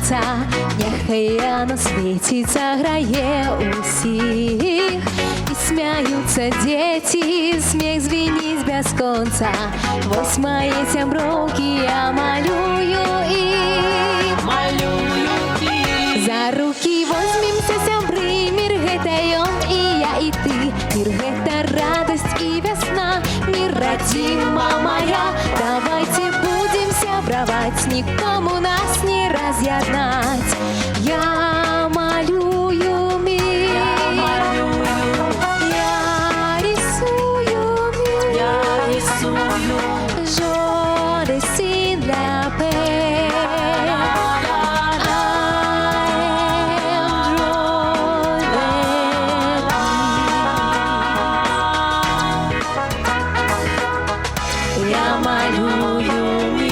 сонца, няхай яно свеціцца, грае усіх. І смяюцца дзеці, смех звініць бясконца. Вось мае сяброўкі, я малюю іх. Малюю іх. За рукі возьмемся, сябры, мір гэта ён і я і ты. Мір гэта радасць і вясна, мір радзіма моя. Давайте будем сябраваць, нікому нас не раз'яднаць. Я малюю мір, я рисую мир, Я рисую. Je dessine la paix. Я малюю мир.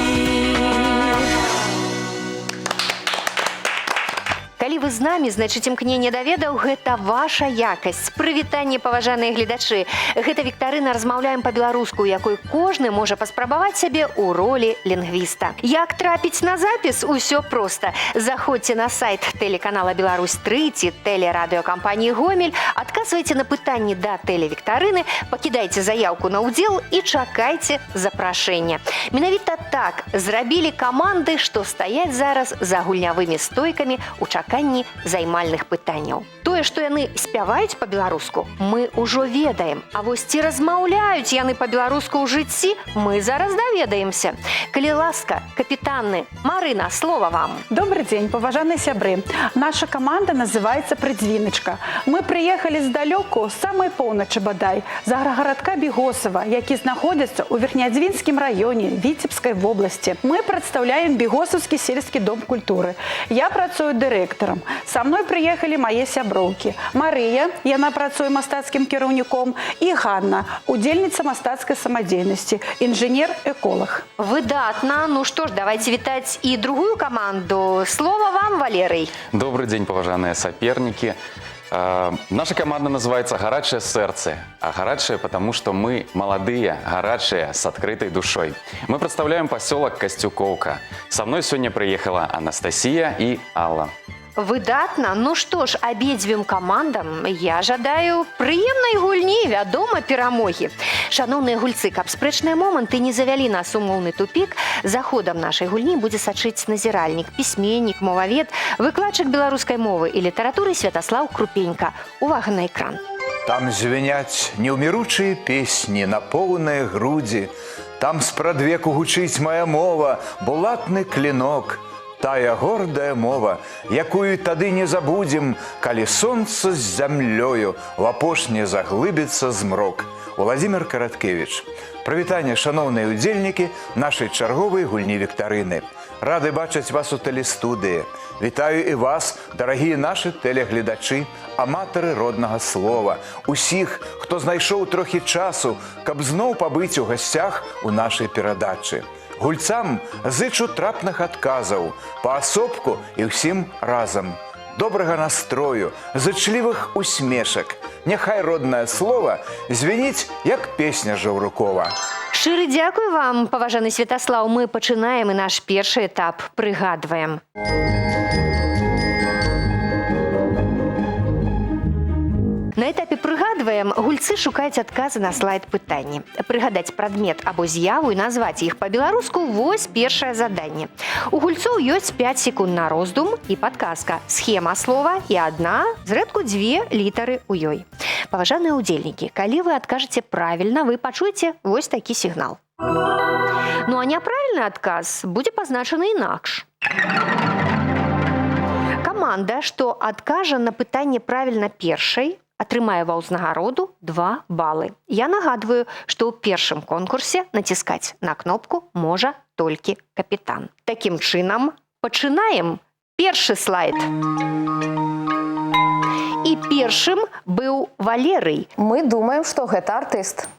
Калі вы з намі, значыць, імкненне да ведаў – гэта ваша якасць. Прывітанне, паважаныя гледачы. Гэта віктарына «Размаўляем па-беларуску», у якой кожны можа паспрабаваць сябе ў ролі лінгвіста. Як трапіць на запіс? Усё проста. Заходзьце на сайт тэлеканала «Беларусь-3» ці тэлерадыёкампаніі «Гомель», адказвайце на пытанні да тэлевіктарыны, пакідайце заяўку на ўдзел і чакайце запрашэння. Менавіта так зрабілі каманды, што стаяць зараз за гульнявымі стойкамі ў чаканні займальных пытанняў. Тое, што яны спяваюць па-беларуску, мы ўжо ведаем. А вось ці размаўляюць яны па-беларуску ў жыцці, мы зараз даведаемся. Калі ласка, капітаны, Марына, слова вам. Добрый день, паважаныя сябры. Наша команда называется «Прыдзвіначка». Мы приехали здалёку, з самай поўначы бадай, з аграгарадка Бегосава, які знаходзіцца ў Верхнеадзвінскім раёне Віцебскай вобласці. Мы прадстаўляем Бегосаўскі сельскі дом культуры. Я працую дырэктарам. Са мной приехали мае сяброўкі. Марыя, яна працуе мастацкім кіраўніком, і Ганна, удзельніца мастацкай самадзейнасці, інжынер-эколог. Выдатна. Ну што ж, давайте вітаць і другую каманду. Слова вам, Валерый. Добрый день, паважаныя соперники. Наша команда называется «Горячее сердце». А горячее, потому что мы молодые, горячие, с открытой душой. Мы представляем поселок Костюковка. Со мной сегодня приехала Анастасия и Алла. Выдатна. Ну што ж, абедзвюм камандам я жадаю прыемнай гульні, вядома, перамогі. Шаноўныя гульцы, каб спрэчныя моманты не завялі нас у моўны тупік, за ходам нашай гульні будзе сачыць назіральнік, пісьменнік, мовавед, выкладчык беларускай мовы і літаратуры Святаслаў Крупенька. Увага на экран. Там звеняць неўміручыя песні на поўныя грудзі. Там спрадвеку гучыць моя мова, булатны клінок. Тая гордая мова, якую тады не забудзем, калі сонца з зямлёю в апошне заглыбіцца змрок. Владимир Караткевич. Прывітанне, шаноўныя удзельнікі нашай чарговай гульні віктарыны. Рады бачыць вас у тэлестудыі. Вітаю і вас, дарагія нашы тэлегледачы, аматары роднага слова, усіх, хто знайшоў трохі часу, каб зноў пабыць у гасцях у нашай перадачы. Гульцам зычу трапных адказаў, паасобку і ўсім разам. Добрага настрою, зычлівых усмешак. Няхай роднае слова звініць, як песня Жаўрукова. Шчыры дзякуй вам, паважаны Святаслаў. Мы пачынаем і наш першы этап прыгадваем. На этапе прыгадваем, гульцы шукаюць адказы на слайд пытанні. Прыгадаць прадмет або з'яву і назваць іх па-беларуску – вось першае заданне. У гульцоў ёсць 5 секунд на роздум і падказка. Схема слова і адна, зрэдку 2 літары ў ёй. Паважаныя ўдзельнікі, калі вы адкажаце правільна, вы пачуеце вось такі сігнал. Ну а няправільны адказ будзе пазначаны інакш. Каманда, што адкажа на пытанне правільна першай, атрымае ва ўзнагароду 2 балы. Я нагадваю, што ў першым конкурсе націскаць на кнопку можа толькі капітан. Такім чынам, пачынаем. Першы слайд. І першым быў Валерый. Мы думаем, што гэта артыст.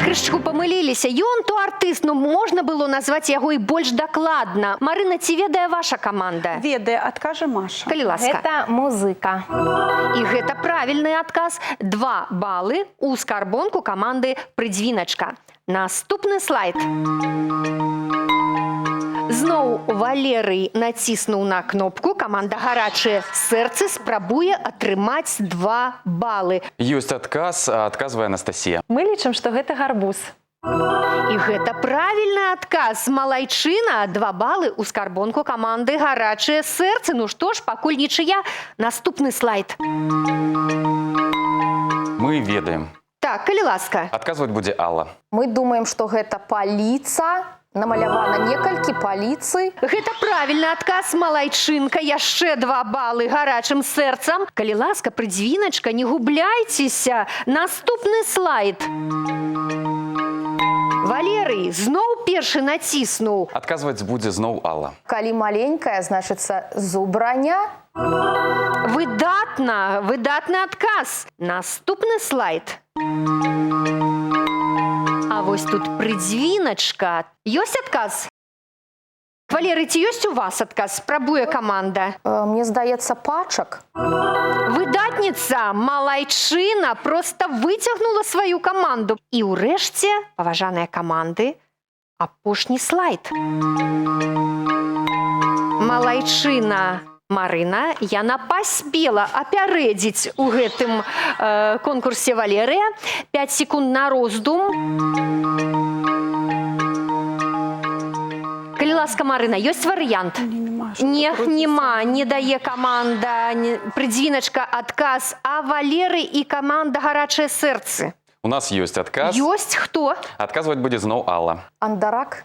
Крышчыку памыліліся. Ён то артыст, но можна было назваць яго і больш дакладна. Марына, ці ведае ваша каманда? Ведае, адкажа Маша. Калі ласка. Гэта музыка. І гэта правільны адказ. 2 балы ў скарбонку каманды «Прыдзвіначка». Наступны слайд. Зноў Валерый націснуў на кнопку. Каманда «Гарачае сэрцы» спрабуе атрымаць 2 балы. Ёсць адказ, адказвае Анастасія. Мы лічым, што гэта гарбуз. І гэта правільны адказ. Малайчына, 2 балы ў скарбонку каманды «Гарачае сэрцы». Ну што ж, пакуль нічыя. Наступны слайд. Мы ведаем. Так, калі ласка. Адказваць будзе Алла. Мы думаем, што гэта паліца. Намалявана некалькі паліцый. Гэта правільны адказ. Малайчынка, яшчэ 2 балы гарачым сэрцам. Калі ласка, прыдзвіначка, не губляйцеся. Наступны слайд. Валерый зноў першы націснуў. Адказваць будзе зноў Алла. Калі маленькая, значыцца зубраня. Выдатна, выдатны адказ. Наступны слайд. А вось тут прыдзвіначка. Ёсць адказ? Валерый, ці ёсць у вас адказ? Спрабуе каманда. Мне здаецца, пачак. Выдатніца, малайчына проста выцягнула сваю каманду. І ўрэшце, паважаныя каманды, апошні слайд. Малайчына Марына, яна паспела апярэдзіць у гэтым конкурсе Валерыя. 5 секунд на роздум. Калі ласка, Марына, ёсць варыянт? Нема, не дае каманда, прыдзвіначка, адказ, а Валерый і каманда «Гарачае сэрцы». У нас ёсць адказ. Ёсць хто? Адказваць будзе зноў Алла. Андарак.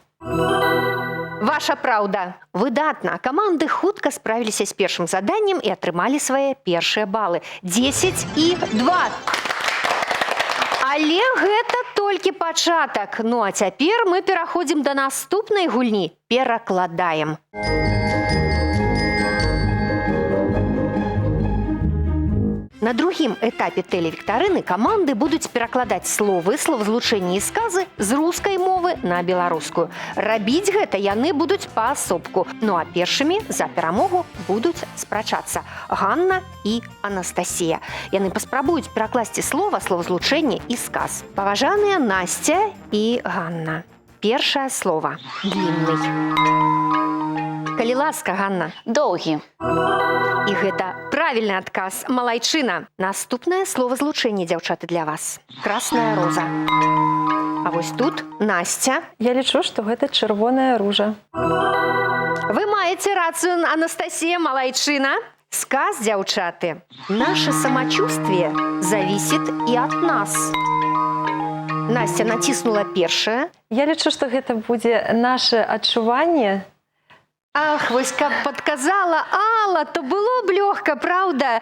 Ваша праўда. Выдатна. Каманды хутка справіліся з першым заданнем і атрымалі свае першыя балы. 10 і 2. Але гэта толькі пачатак. Ну а цяпер мы пераходзім да наступнай гульні. Перакладаем. На другім этапе тэлевіктарыны каманды будуць перакладаць словы, словазлучэнні і сказы з рускай мовы на беларускую. Рабіць гэта яны будуць паасобку. Ну а першымі за перамогу будуць спрачацца Ганна і Анастасія. Яны паспрабуюць перакласці слова, словазлучэнне і сказ. Паважаныя Насця і Ганна. Першае слова – длінный. Калі ласка, Ганна. Доўгі. І гэта правільны адказ. Малайчына. Наступнае словазлучэнне, дзяўчаты, для вас. Красная роза. А вось тут Насця. Я лічу, што гэта чырвоная ружа. Вы маеце рацыю, Анастасія, малайчына. Сказ, дзяўчаты. Наше самочувствие зависит и от нас. Настя націснула першае. Я лічу, што гэта будзе наше адчуванне. Ах, вось каб падказала Алла, то было б лёгка, праўда?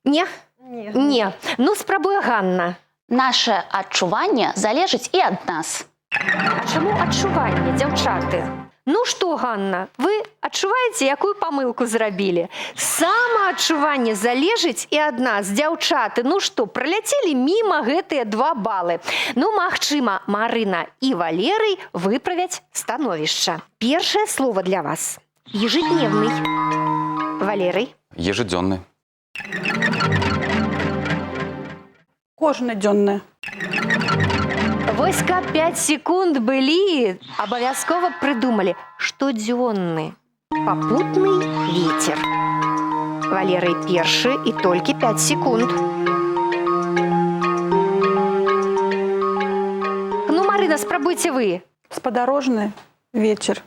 Не? Не. Ну, спрабуе Ганна. Наше адчуванне залежыць і ад нас. А чаму адчуванне, дзяўчаты? Ну што, Ганна, вы адчуваеце, якую памылку зрабілі? Самаадчуванне залежыць і ад нас, дзяўчаты. Ну што, праляцелі міма гэтыя 2 балы. Ну, магчыма, Марына і Валерый выправяць становішча. Першае слова для вас. Ежедневный. Валерый. Ежедзённы. Кожнадзённы. Вось каб 5 секунд былі, абавязкова прыдумалі, штодзённы. Папутны ветер. Валерый першы і толькі 5 секунд. Ну, Марына, спрабуйце вы. Спадарожны вечер.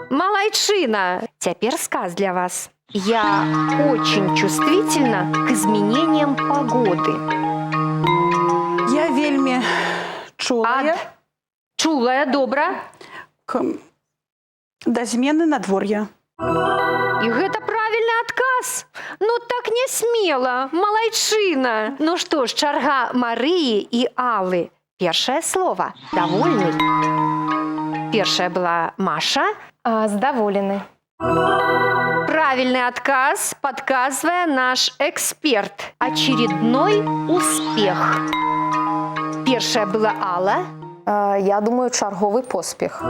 Малайчына. Цяпер сказ для вас. Я очень чувствительна к изменениям погоды. Я вельмі чулая Чулая, добра. да змены надвор'я. І гэта правільны адказ. Ну так не смела, малайчына. Ну што ж, чарга Марыі і Аллы. Першае слова – давольны. Першая была Маша. Здаволены. Правильный отказ подсказывает наш эксперт. Очередной успех. Першая была Алла. Я думаю, чарговы поспех.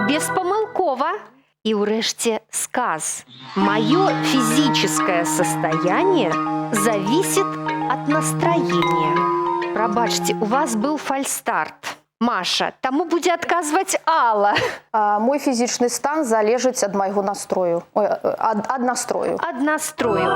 Беспомылкова. И урэшце сказ. Мое физическое состояние зависит от настроения. Пробачьте, у вас был фальстарт. Маша, таму будзе адказваць Алла. Мой фізічны стан залежыць ад майго настрою. Ад настрою. Ад настрою.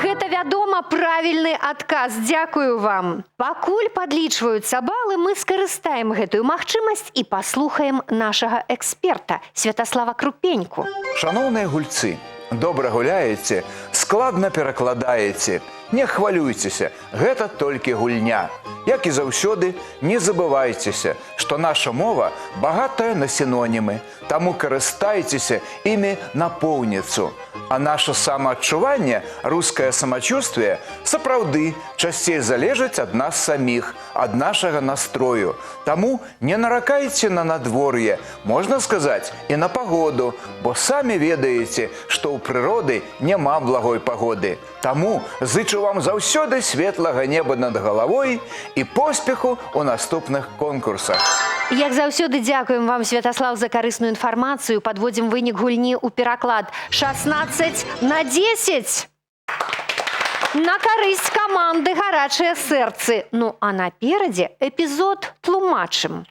Гэта, вядома, правільны адказ. Дзякую вам. Пакуль падлічваюцца балы, мы скарыстаем гэтую магчымасць і паслухаем нашага эксперта Святаслава Крупеньку. Шановные гульцы, добра гуляеце, складна перакладаеце. Не хвалюйцеся, гэта толькі гульня. Як і заўсёды, не забывайцеся, што наша мова багатая на сінонімы, таму карыстайцеся імі напоўніцу. А наше самаадчуванне, рускае самачувствие, сапраўды часцей залежыць ад нас саміх, ад нашага настрою. Таму не наракайце на надвор'е, можна сказаць, і на пагоду, бо самі ведаеце, што ў прыроды няма благой пагоды. Таму зычу вам заўсёды светлага неба над галавой і поспеху ў наступных конкурсах. Як заўсёды дзякуем вам, Святаслав, за карысную інфармацыю. Падводзім вынік гульні ў пераклад 16-10. На карысць каманды «Гарачыя сэрцы». Ну, а наперадзе эпізод тлумачым.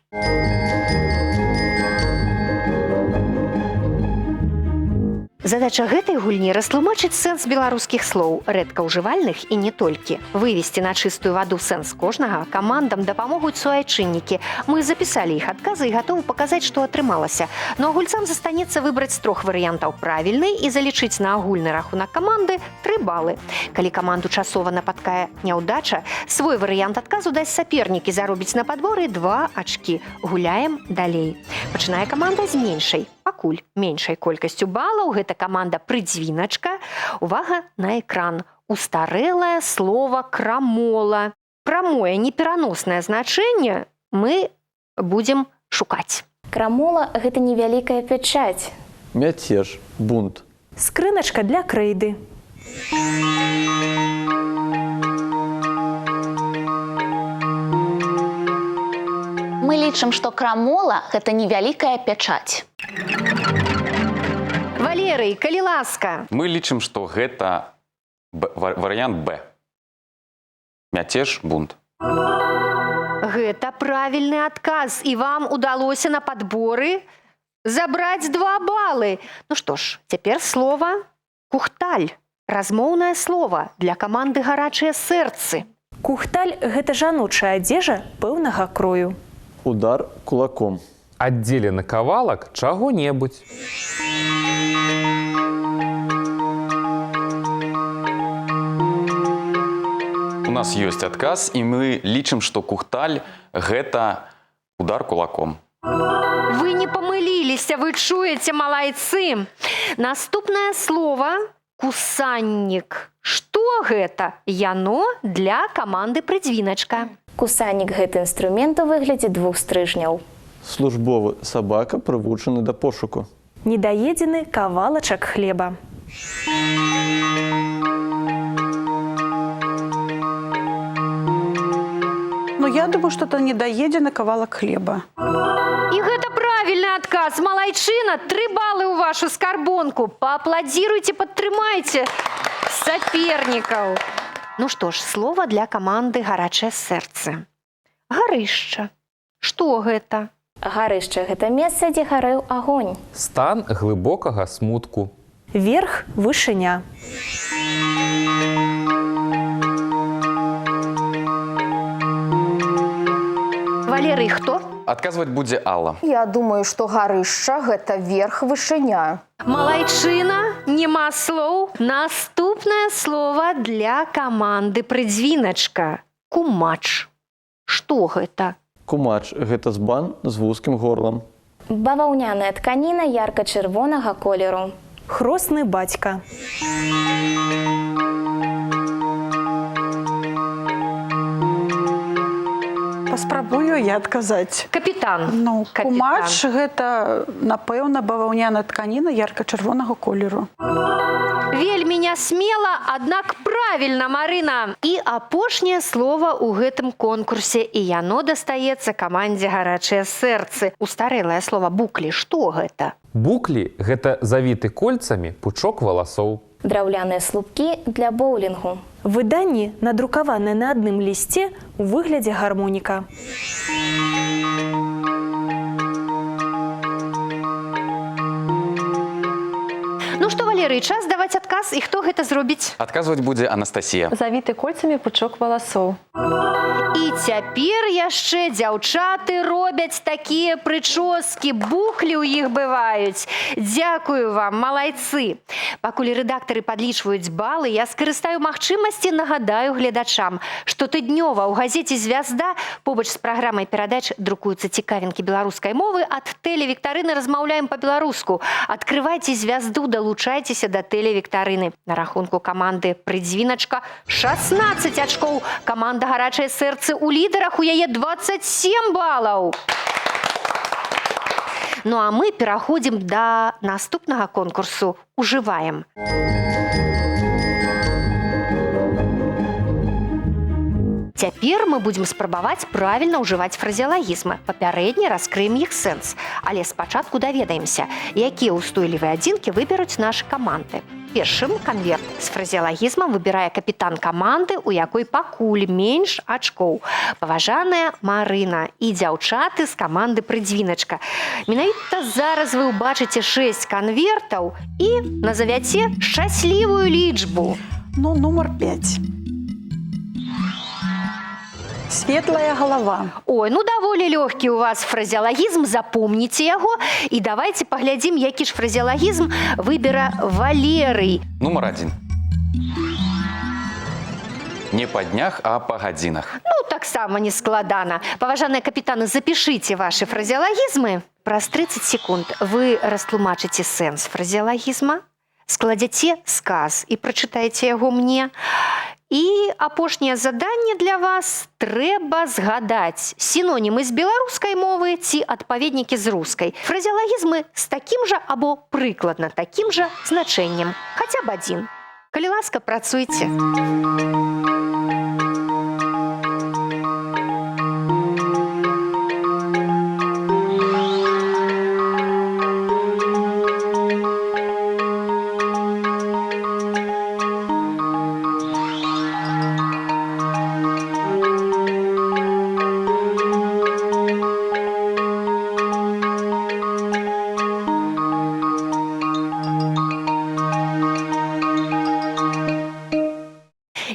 Задача гэтай гульні растлумачыць сэнс беларускіх слоў, рэдка ўжывальных і не толькі. Вывесці на чыстую ваду сэнс кожнага камандам дапамогуць суайчыннікі. Мы запісалі іх адказы і гатовы паказаць, што атрымалася. Но гульцам застанецца выбраць з 3 варыянтаў правільны і залічыць на агульны рахунак каманды 3 балы. Калі каманду часова напаткае няўдача, свой варыянт адказу дасць сапернік і заробіць на падборы 2 ачкі. Гуляем далей. Пачынае каманда з меншай. Пакуль меншай колькасцю балаў гэта каманда «Прыдзвіначка». Увага на экран. Устарэлае слова «крамола». Прамое непераноснае значэнне мы будзем шукаць. Крамола – гэта невялікая пячаць. Мяцеж, бунт. Скрыначка для крэйды. Мы лічым, што крамола – гэта невялікая пячаць. Валерый, калі ласка. Мы лічым, што гэта варыянт Б. Мяцеж, бунт. Гэта правільны адказ, і вам удалося на падборы забраць 2 балы. Ну што ж, цяпер слова «кухталь». Размоўнае слова для каманды «Гарачыя сэрцы». Кухталь – гэта жаночая адзежа пэўнага крою. Удар кулаком. Аддзелены кавалак чаго-небудзь. У нас ёсць адказ, і мы лічым, што кухталь – гэта удар кулаком. Вы не памыліліся, вы чуеце, малайцы. Наступнае слова «кусаннік». Што гэта? Яно для каманды «Прыдзвіначка». Кусаннік – гэта інструмент у выглядзе 2 стрыжняў. Службовы сабака прывучаны да пошуку. Недаедзены кавалачак хлеба. Ну, я думаю, что это недоеденный кавалок хлеба. І гэта правільны адказ. Малайчына, 3 балы ў вашу скарбонку. Паапладзіруйце, падтрымайце сапернікаў. Ну што ж, слова для каманды «Гарачыя сэрцы». Гарышча. Што гэта? Гарышча – гэта месца, дзе гарэў агонь. Стан глыбокага смутку. Верх – вышыня. Валерый, хто? Адказваць будзе Алла. Я думаю, што гарышча – гэта верх, вышыня. Малайчына, нема слоў. Наступнае слова для каманды «Прыдзвіначка». Кумач. Што гэта? Кумач – гэта збан з вузкім горлам. Баваўняная тканіна ярка-чырвонага колеру. Хросны бацька. Паспрабую я адказаць. Капітан. Ну, Капітан. кумач – гэта, напэўна, баваўняная тканіна ярка-чырвонага колеру. Вельмі нясмела, аднак правільна, Марына. І апошняе слова ў гэтым конкурсе, і яно дастаецца камандзе «Гарачыя сэрцы». Устарэлае слова «буклі». Што гэта? Буклі – гэта завіты кольцамі пучок валасоў. Драўляныя слупкі для боулінгу. Выданні, надрукаваныя на адным лісце ў выглядзе гармоніка. Валерый, час даваць адказ, і хто гэта зробіць? Адказваць будзе Анастасія. Завіты кольцамі пучок валасоў. І цяпер яшчэ дзяўчаты робяць такія прычоскі, бухлі ў іх бываюць. Дзякую вам, малайцы. Пакуль рэдактары падлічваюць балы, я скарыстаю магчымасці, нагадаю гледачам, штотыднёва ў газеце «Звязда» побач з праграмай перадач друкуюцца цікавінкі беларускай мовы ад тэлевіктарыны «Размаўляем па-беларуску». Адкрывайце «Звязду», далучайцеся да тэлевіктарыны. На рахунку каманды «Прыдзвіначка» 16 ачкоў. Каманда «Гарачае сэрцы» у лідарах, у яе 27 балаў. Ну а мы пераходзім да наступнага конкурсу «Ужываем». Цяпер мы будзем спрабаваць правільна ўжываць фразеалагізмы. Папярэдне раскрыем іх сэнс. Але спачатку даведаемся, якія ўстойлівыя адзінкі выберуць нашы каманды. Першым канверт з фразеалагізмам выбірае капітан каманды, у якой пакуль менш ачкоў. Паважаная Марына і дзяўчаты з каманды «Прыдзвіначка». Менавіта зараз вы ўбачыце 6 канвертаў і назавяце шчаслівую лічбу. Ну, нумар 5. Светлая голова. Ой, ну даволі лёгкі у вас фразеалагізм, запомніце яго. І давайте паглядзім, які ж фразеалагізм выбера Валерый. Нумар 1. Не па днях, а па гадзінах. Ну, таксама не складана. Паважаныя капітаны, запішыце вашы фразеалагізмы. Праз 30 секунд вы растлумачыце сэнс фразеалагізма, складзяце сказ і прачытаеце яго мне. І апошняе заданне для вас – трэба згадаць сінонімы з беларускай мовы ці адпаведнікі з рускай. Фразеалагізмы з такім жа або прыкладна такім жа значэннем. Хаця б адзін. Калі ласка, працуйце.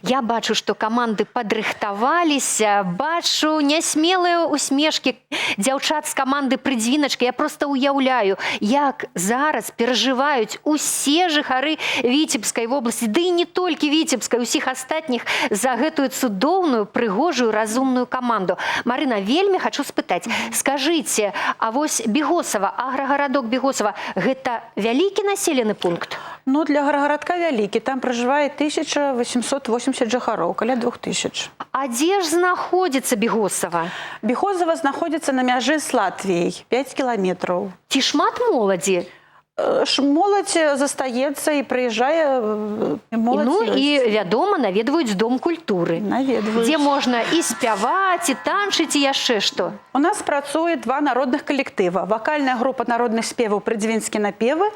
Я бачу, што каманды падрыхтаваліся, бачу нясмелыя усмешкі дзяўчат з каманды «Прыдзвіначка». Я проста ўяўляю, як зараз перажываюць усе жыхары Віцебскай вобласці, ды і не толькі Віцебскай, усіх астатніх за гэтую цудоўную, прыгожую, разумную каманду. Марына, вельмі хачу спытаць, скажыце, а вось Бегосава, аграгарадок Бегосава, гэта вялікі населены пункт? Ну, для аграгарадка вялікі. Там пражывае 1880 жыхароў, каля 2000. А дзе ж знаходзіцца Бегосава? Бегосава знаходзіцца на мяжы з Латвіяй, 5 кіламетраў. Ці шмат моладзі? Моладзь застаецца і прыязджае. Ну і, вядома, наведваюць Дом культуры. Наведваюць. Дзе можна і спяваць, і танчыць, і яшчэ што? У нас працуе 2 народных калектыва. Вакальная група народных спеваў «Прыдзвінскі напевы»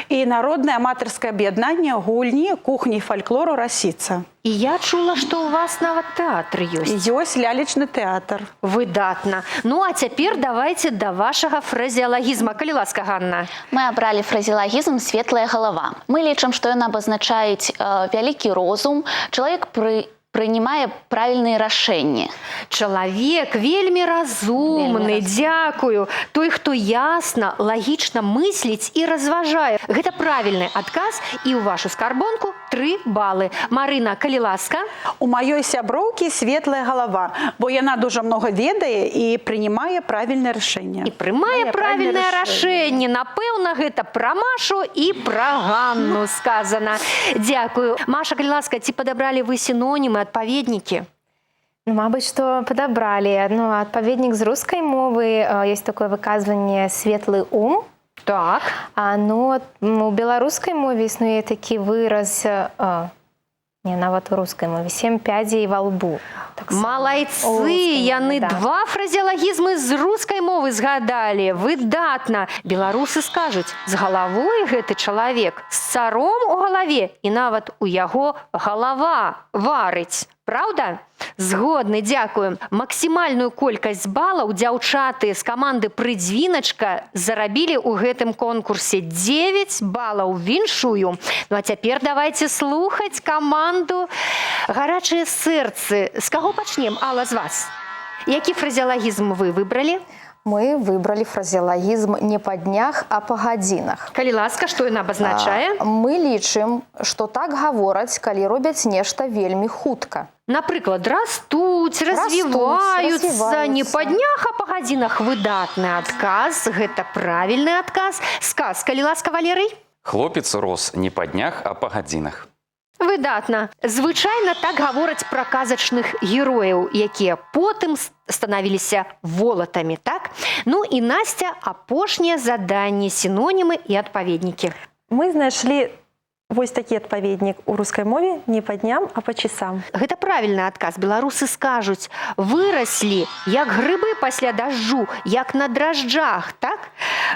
і народнае аматарскае аб'яднанне гульні, кухні і фальклору «Расіца». І я чула, што ў вас нават тэатр ёсць. Ёсць лялечны тэатр. Выдатна. Ну, а цяпер давайце да вашага фразеалагізма. Калі ласка, Ганна. Мы абралі фразеалагізм «светлая голова». Мы лічым, што ён абазначаюць вялікі розум, чалавек прынимае правільныя рашэнні. Чалавек вельмі разумны, дзякую. Той, хто ясна, лагічна мысліць і разважае. Гэта правільны адказ, і ў вашу скарбонку 3 балы. Марына, калі ласка. У маёй сяброўкі светлая голова, бо яна дужа многа ведае і прынимае правільнае рашэнне. І прымае правільнае рашэнне. Напэўна, гэта пра Машу і пра Ганну сказана. Дзякую. Маша, калі ласка, ці падабралі вы сінонімы, адпаведнікі? Мабыць, што падабралі. Ну, адпаведнік з рускай мовы, ёсць такое выказванне «светлы ум». Так. Ну, у беларускай мове існуе такі выраз, не, нават у рускай мове, 7 пядзей ва лбу. Малайцы, яны 2 фразеалагізмы з рускай мовы згадалі. Выдатна. Беларусы скажуць, з галавой гэты чалавек, з царом у галаве, і нават у яго галава варыць. Праўда? Згодны, дзякую. Максімальную колькасць балаў дзяўчаты з каманды «Прыдзвіначка» зарабілі ў гэтым конкурсе 9 балаў. Віншую. Ну а цяпер давайте слухаць каманду «Гарачыя сэрцы». З каго пачнем, Алла, з вас? Які фразеалагізм вы выбралі? Мы выбрали фразеологизм не по днях, а по гадзінах. Калі ласка, што ён абазначае? Мы лічым, што так гавораць, калі робяць нешта вельмі хутка. Напрыклад, растуць, развіваюцца, не па днях, а па гадзінах. Выдатны адказ, гэта правільны адказ. Сказ, калі ласка, Валерый? Хлопец рос не па днях, а па гадзінах. Выдатна. Звычайна так гавораць пра казачных герояў, якія потым станавіліся волатамі, так? Ну і Настя, апошняе заданне, сінонімы і адпаведнікі. Мы знайшлі вось такі адпаведнік у рускай мове не па дням, а па часам. Гэта правільны адказ. Беларусы скажуць: выраслі, як грыбы пасля дажджу, як на дрожджах, так?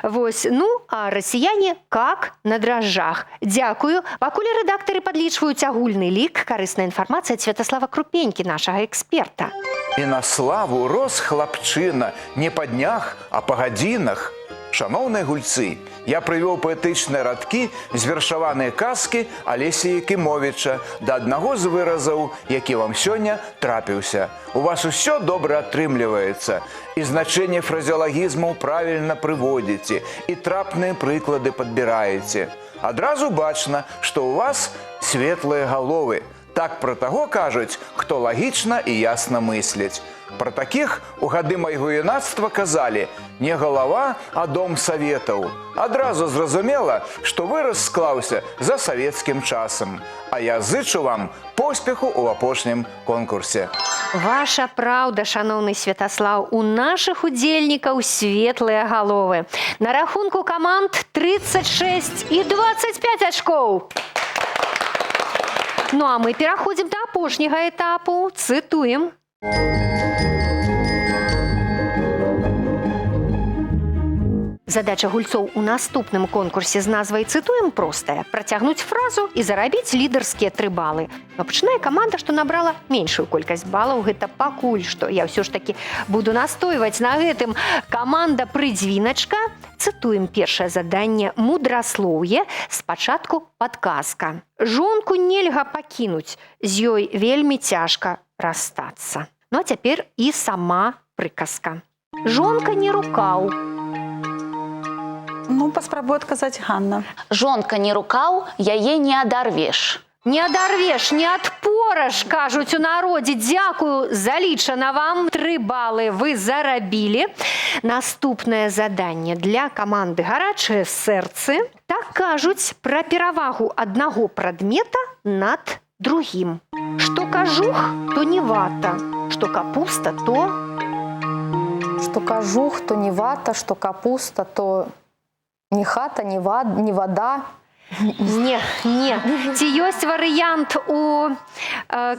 Вось, ну, а расіяне как на дрожжах. Дзякую. Пакуль рэдактары падлічваюць агульны лік, карысная інфармацыя ад Святаслава Крупенькі, нашага эксперта. І на славу рос хлапчына не па днях, а па гадзінах. Шановныя гульцы, я прывёў паэтычныя радкі з вершаванай казкі Алесі Якімовіча да аднаго з выразаў, які вам сёння трапіўся. У вас усё добра атрымліваецца, і значэнне фразеалагізмаў правільна прыводзіце, і трапныя прыклады падбіраеце. Адразу бачна, што ў вас светлыя галовы. Так пра таго кажуць, хто лагічна і ясна мысліць. Пра такіх у гады майго юнацтва казалі: не галава, а дом саветаў. Адразу зразумела, што выраз склаўся за савецкім часам. А я зычу вам поспеху ў апошнім конкурсе. Ваша праўда, шаноўны Святаслаў, у нашых удзельнікаў светлыя галовы. На рахунку каманд 36 і 25 ачкоў. Ну а мы пераходзім да апошняга этапу. Цытуем. Задача гульцоў у наступным конкурсе з назвай «Цытуем» простая. Працягнуць фразу і зарабіць лідарскія 3 балы. Но пачынае каманда, што набрала меншую колькасць балаў. Гэта пакуль што. Я ўсё ж такі буду настойваць на гэтым. Каманда «Прыдзвіначка». Цытуем першае заданне «Мудраслоўе». Спачатку падказка. Жонку нельга пакінуць, з ёй вельмі цяжка расстацца. Ну а цяпер і сама прыказка. Жонка не рукаў. Ну, паспрабую адказаць Ганна. Жонка не рукаў, яе не адарвеш. Не адарвеш, не адпораш, кажуць у народзе. Дзякую, залічана вам. 3 балы вы зарабілі. Наступнае заданне для каманды «Гарачыя сэрцы». Так кажуць пра перавагу аднаго прадмета над другім. Што кажух, то не вата. Што капуста, то... Што кажух, то не вата, што капуста, то не хата, не вода. Не. Ці ёсць варыянт у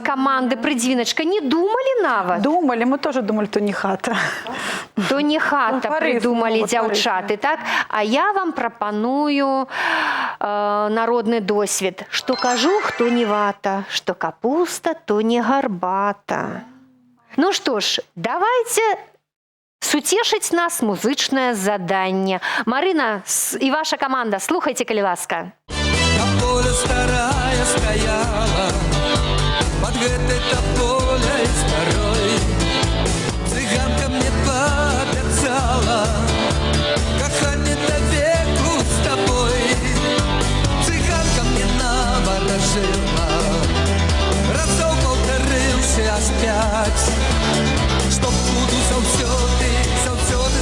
каманды «Прыдзвіначка»? Не думалі нават? Думали, мы тоже думали, то не хата. То не хата, придумали порыв, дзяўчаты, так? А я вам прапаную народны досвед. Што кажух, то не вата, што капуста, то не гарбата. Ну што ж, давайте суцешыць нас музычнае заданне. Марына і ваша каманда, слухайце, калі ласка. На поле старая стаяла, под гэтай тополяй старой. Цыганка мне пообяцала, каханне да веку з тобой. Цыганка мне наворожила, разоў паўтарыўся аж 5, што буду заўсёды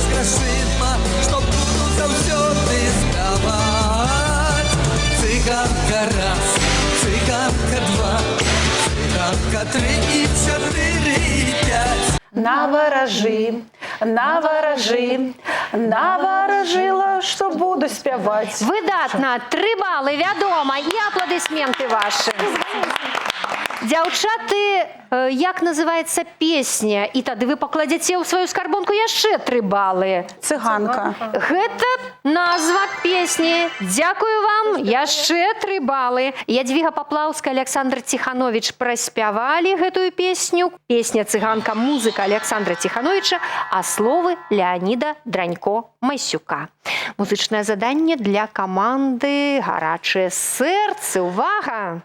з грашыма, што буду заўсёды здаваць. Цыганка раз, цыганка два, цыганка 3 і 4 і 5. Наворожи, наворожила, что буду спяваць. Выдатна, 3 балы, вядома, і апладысменты ваши. Дзяўчаты, як называецца песня? І тады вы пакладзяце ў сваю скарбонку яшчэ 3 балы. Цыганка. Гэта назва песні. Дзякую вам, яшчэ 3 балы. Ядвіга Паплаўская, Александр Ціхановіч праспявалі гэтую песню. Песня «Цыганка», музыка Александра Ціхановіча, а словы Леаніда Дранько-Масюка. Музычнае заданне для каманды «Гарачыя сэрцы». Увага!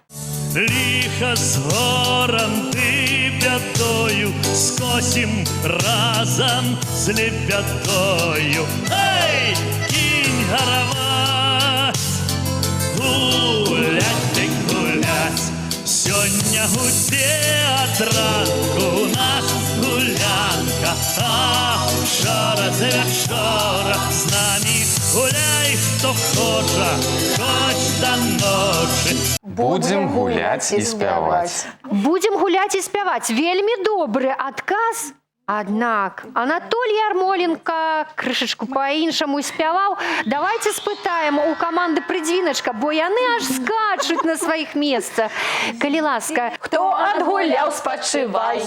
Ліха з горам ты бядою, скосім разам з лебядою. Эй, кінь гараваць, гулять ты гулять. Сёння гудзе ад ранку нас гулянка, а вчора з вечора з намі гуляй, хто хоча, хоч да ночы. Будем гулять і спяваць. Будем гуляць і спяваць. Вельмі добры адказ. Аднак Анатолій Ярмоленко крышачку па-іншаму спяваў. Давайте спытаем у каманды «Прыдзвіначка», бо яны аж скачуць на сваіх месцах. Калі ласка, Хто адгуляў, спачывай.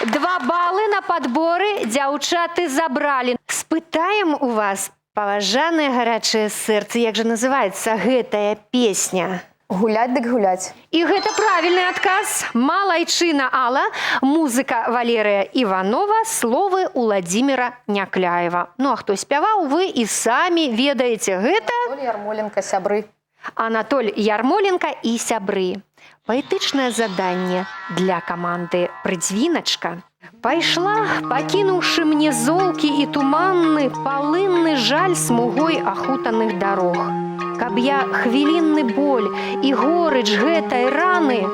2 балы на падборы дзяўчаты забралі. Спытаем у вас, паважаныя гарачыя сэрцы, як жа называецца гэтая песня? Гулять дык гулять. І гэта правільны адказ. Малайчына Алла, музыка Валерыя Іванова, словы Уладзіміра Някляева. Ну а хто спяваў, вы і самі ведаеце. Гэта Анатолій Ярмоленко, сябры. Анатоль Ярмоленко і сябры. Паэтычнае заданне для каманды «Прыдзвіначка». Пайшла, пакінуўшы мне золкі і туманны, палынны жаль смугой ахутаных дарог. Каб я хвілінны боль і горыч гэтай раны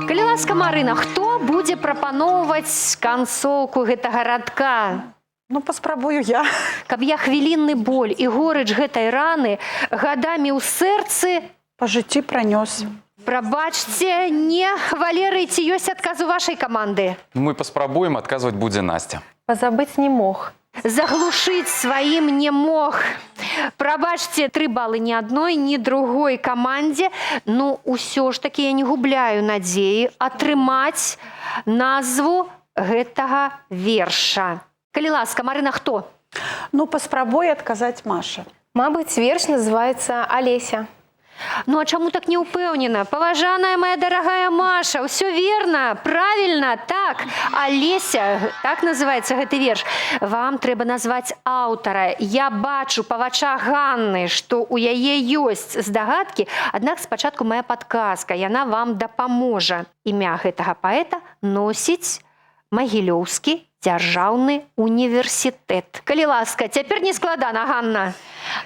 Калі ласка, Марына, хто будзе прапаноўваць канцоўку гэтага радка? Ну, паспрабую я. Каб я хвілінны боль і горыч гэтай раны гадамі ў сэрцы Па жыцці пранёс. Прабачце, не, Валерый, ці ёсць адказ у вашай каманды? Мы паспрабуем, адказваць будзе Настя. Позабыть не мог. Заглушыць сваім не мог. Прабачце, 3 балы ні адной, ні другой камандзе. Ну, усё ж такі я не губляю надзеі атрымаць назву гэтага верша. Калі ласка, Марына, хто? Ну, паспрабуй адказаць Маша. Мабыць, верш называецца «Алеся». Ну, а чаму так не ўпэўнена? Паважаная моя дарагая Маша, ўсё верна, правільна, так. Алеся, так называецца гэты верш. Вам трэба назваць аўтара. Я бачу па вачах Ганны, што ў яе ёсць здагадкі, аднак спачатку моя падказка, яна вам дапаможа. Імя гэтага паэта носіць Магілёўскі дзяржаўны універсітэт. Калі ласка, цяпер не складана, Ганна.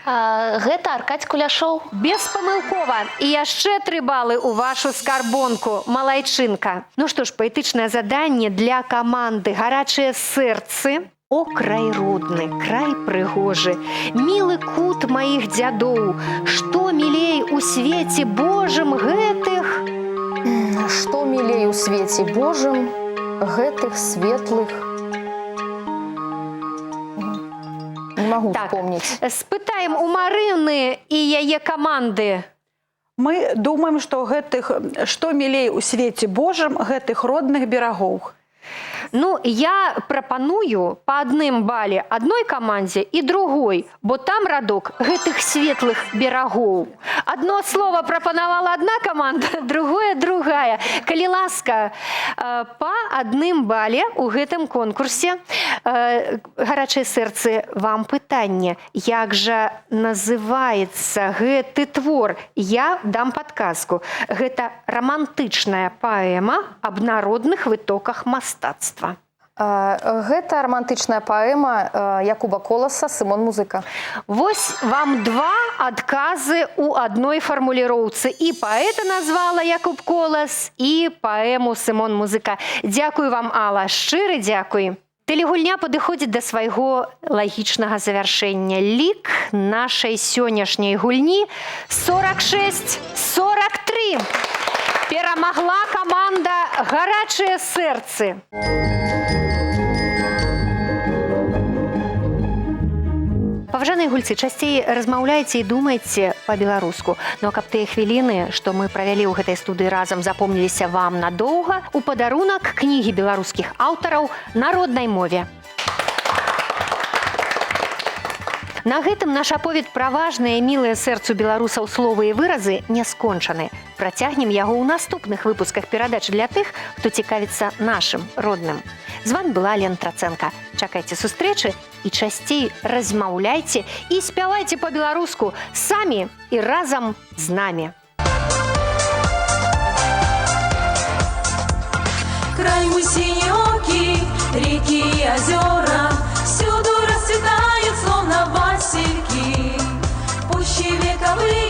Гэта Аркадзь Куляшоў. Беспамылкова. І яшчэ 3 балы ў вашу скарбонку, малайчынка. Ну што ж, паэтычнае заданне для каманды «Гарачыя сэрцы». О, край родны, край прыгожы, мілы кут маіх дзядоў, што мілей у свеце Божым гэтых... Што мілей у свеце Божым гэтых светлых... Не могу вспомнить. Спытаем у Марыны і яе каманды. Мы думаем, што што мілей у свеце Божым гэтых родных берагоў. Ну, я прапаную па адным бале адной камандзе і другой, бо там радок гэтых светлых берагоў. Адно слово прапанавала адна каманда, другое другая. Калі ласка, па адным бале ў гэтым конкурсе «Гарачыя сэрцы», вам пытанне, як жа называецца гэты твор? Я дам падказку. Гэта рамантычная паэма аб народных вытоках мастацтва. Гэта романтычная паэма Якуба Коласа «Сымон Музыка». Вось вам 2 адказы у адной фармуліроўцы. І паэта назвала Якуб Колас, і паэму «Сымон Музыка». Дзякую вам, Алла, шчыры дзякуй. Тэлегульня падыходзіць да свайго лагічнага завяршэння. Лік нашай сённяшняй гульні 46-43. Перамагла каманда «Гарачыя сэрцы». Паважаныя гульцы, часцей размаўляйце і думайце па-беларуску. Ну а каб тыя хвіліны, што мы правялі ў гэтай студыі разам, запомніліся вам надоўга, у падарунак кнігі беларускіх аўтараў на роднай мове. На гэтым наш аповед пра важныя і мілыя сэрцу беларусаў словы і выразы не скончаны. Працягнем яго ў наступных выпусках перадач для тых, хто цікавіцца нашым родным. З вами была Лена Трацэнка. Чакайце сустрэчы і часцей размаўляйце і спявайце па-беларуску самі і разам з намі. Край мой синеокий, реки и озера, всюду расцветают, словно васильки, пущи вековые.